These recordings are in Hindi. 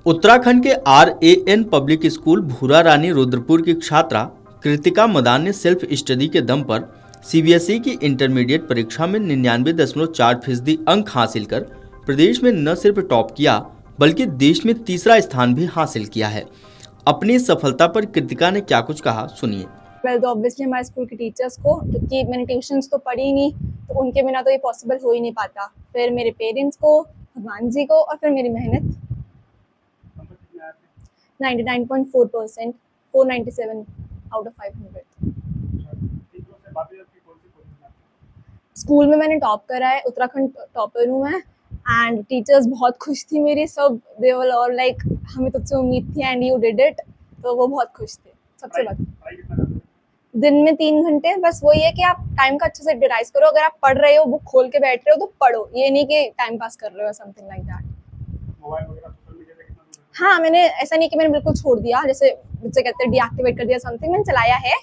उत्तराखंड के RAN पब्लिक स्कूल भूरा रानी रुद्रपुर की छात्रा कृतिका मदान ने सेल्फ स्टडी के दम पर CBSE की इंटरमीडिएट परीक्षा में 99.4% अंक हासिल कर प्रदेश में न सिर्फ टॉप किया बल्कि देश में तीसरा स्थान भी हासिल किया है। अपनी इस सफलता पर कृतिका ने क्या कुछ कहा, सुनिए। वेल, तो ऑब्वियसली हमारे स्कूल के टीचर्स को, क्योंकि मैंने ट्यूशन्स तो पढ़ी ही नहीं, तो उनके बिना तो ये पॉसिबल हो ही नहीं पाता। फिर मेरे पेरेंट्स को, भगवान जी को, और फिर मेरी मेहनत। 99.4%, 497 आउट ऑफ 500। स्कूल में मैंने टॉप करा है, उत्तराखंड टॉपर हूँ मैं। एंड टीचर्स बहुत खुश थी मेरी, सब दे वर ऑल लाइक हमें तुझसे उम्मीद थी एंड यू डिड इट। तो वो बहुत खुश थे। सबसे बात, दिन में 3 घंटे, बस वही है कि आप टाइम का अच्छे से यूटिलाइज करो। अगर आप पढ़ रहे हो, बुक खोल के बैठ रहे हो तो पढ़ो, ये नहीं कि टाइम पास कर रहे हो, समथिंग लाइक दैट। हाँ, मैंने ऐसा नहीं कि मैंने बिल्कुल छोड़ दिया, जैसे बच्चे कहते हैं डीएक्टिवेट कर दिया समथिंग। मैंने चलाया है,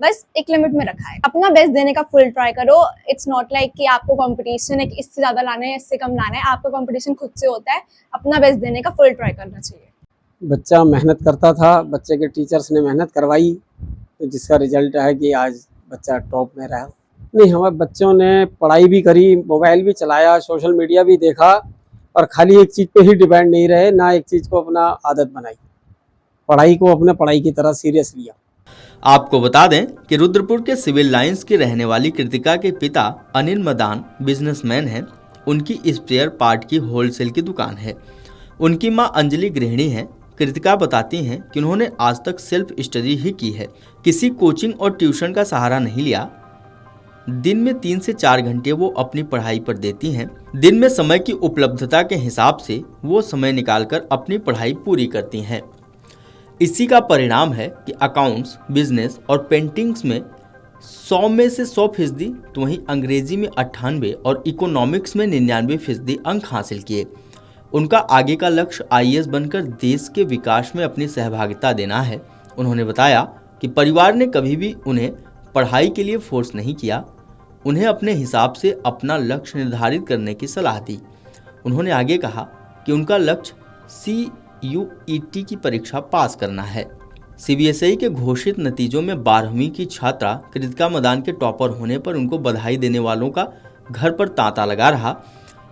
बस एक लिमिट में रखा है। अपना बेस्ट देने का फुल ट्राई करो। इट्स नॉट लाइक कि आपको कंपटीशन है कि इससे ज्यादा लाना है, इससे कम लाना है। आपका कंपटीशन खुद से होता है। अपना बेस्ट देने का फुल ट्राई करना चाहिए। बच्चा मेहनत करता था, बच्चे के टीचर्स ने मेहनत करवाई, तो जिसका रिजल्ट है कि आज बच्चा टॉप में रहा। नहीं, हमारे बच्चों ने पढ़ाई भी करी, मोबाइल भी चलाया, सोशल मीडिया भी देखा, और खाली एक चीज़ पे ही डिपेंड नहीं रहे, ना एक चीज़ को अपना आदत बनाई, पढ़ाई को अपने पढ़ाई की तरह सीरियस लिया। आपको बता दें कि रुद्रपुर के सिविल लाइंस की रहने वाली कृतिका के पिता अनिल मदान बिजनेसमैन हैं। उनकी स्पेयर पार्ट की होलसेल की दुकान है। उनकी मां अंजलि गृहिणी हैं। कृतिका बताती हैं कि उन्होंने आज तक सेल्फ स्टडी ही की है, किसी कोचिंग और ट्यूशन का सहारा नहीं लिया। दिन में 3 से 4 घंटे वो अपनी पढ़ाई पर देती हैं। दिन में समय की उपलब्धता के हिसाब से वो समय निकालकर अपनी पढ़ाई पूरी करती हैं। इसी का परिणाम है कि अकाउंट्स, बिजनेस और पेंटिंग्स में 100 में से 100%, तो वहीं अंग्रेजी में 98 और इकोनॉमिक्स में 99% अंक हासिल किए। उनका आगे का लक्ष्य IAS बनकर देश के विकास में अपनी सहभागिता देना है। उन्होंने बताया कि परिवार ने कभी भी उन्हें पढ़ाई के लिए फोर्स नहीं किया, उन्हें अपने हिसाब से अपना लक्ष्य निर्धारित करने की सलाह दी। उन्होंने आगे कहा कि उनका लक्ष्य CUET की परीक्षा पास करना है। CBSE के घोषित नतीजों में 12वीं की छात्रा कृतिका मदान के टॉपर होने पर उनको बधाई देने वालों का घर पर तांता लगा रहा।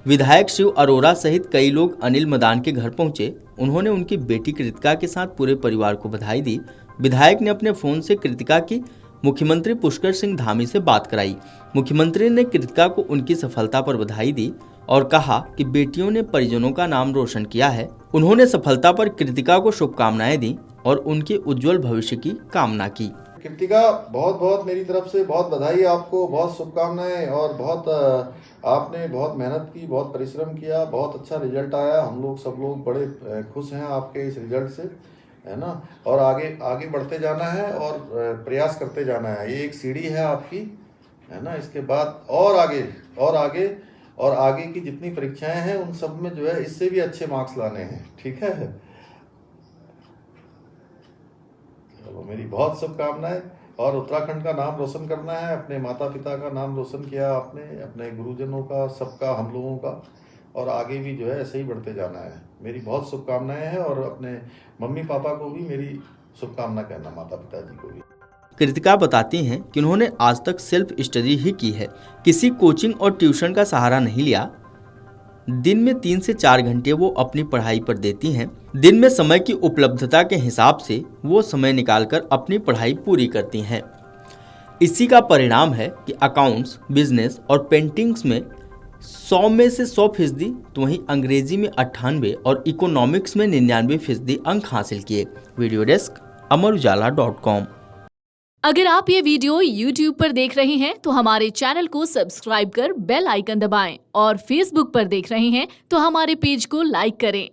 विधायक शिव अरोरा सहित कई लोग अनिल मदान के घर पहुंचे। उन्होंने उनकी बेटी कृतिका के साथ पूरे परिवार को बधाई दी। विधायक ने अपने फोन से कृतिका की मुख्यमंत्री पुष्कर सिंह धामी से बात कराई। मुख्यमंत्री ने कृतिका को उनकी सफलता पर बधाई दी और कहा कि बेटियों ने परिजनों का नाम रोशन किया है। उन्होंने सफलता पर कृतिका को शुभकामनाएं दी और उनके उज्जवल भविष्य की कामना की। कृतिका, बहुत बहुत मेरी तरफ से बहुत बधाई आपको, बहुत शुभकामनाएं। और आपने बहुत मेहनत की, बहुत परिश्रम किया, बहुत अच्छा रिजल्ट आया। हम लोग सब लोग बड़े खुश हैं आपके इस रिजल्ट से, है ना। और आगे आगे बढ़ते जाना है और प्रयास करते जाना है। ये एक सीढ़ी है आपकी, है ना। इसके बाद और आगे और आगे की जितनी परीक्षाएं हैं उन सब में जो है इससे भी अच्छे मार्क्स लाने हैं, ठीक है। चलो, मेरी बहुत शुभकामनाएं। और उत्तराखंड का नाम रोशन करना है, अपने माता पिता का नाम रोशन किया आपने, अपने गुरुजनों का, सबका, हम लोगों का, और आगे भी जो है ऐसे ही बढ़ते जाना है। मेरी बहुत शुभकामनाएं हैं। और अपने मम्मी पापा को भी मेरी शुभकामना कहना, माता पिताजी को भी। कृतिका बताती हैं कि उन्होंने आज तक सेल्फ स्टडी ही की है, किसी कोचिंग और ट्यूशन का सहारा नहीं लिया। दिन में 3 से 4 घंटे वो अपनी पढ़ाई पर देती हैं। दिन में समय की उपलब्धता के हिसाब से वो समय निकालकर अपनी पढ़ाई पूरी करती हैं। इसी का परिणाम है कि अकाउंट्स, बिजनेस और पेंटिंग्स में 100 में से 100%, तो वहीं अंग्रेजी में 98 और इकोनॉमिक्स में 99% अंक हासिल किए। Video desk amarujala.com। अगर आप ये वीडियो YouTube पर देख रहे हैं तो हमारे चैनल को सब्सक्राइब कर बेल आइकन दबाएं, और Facebook पर देख रहे हैं तो हमारे पेज को लाइक करें।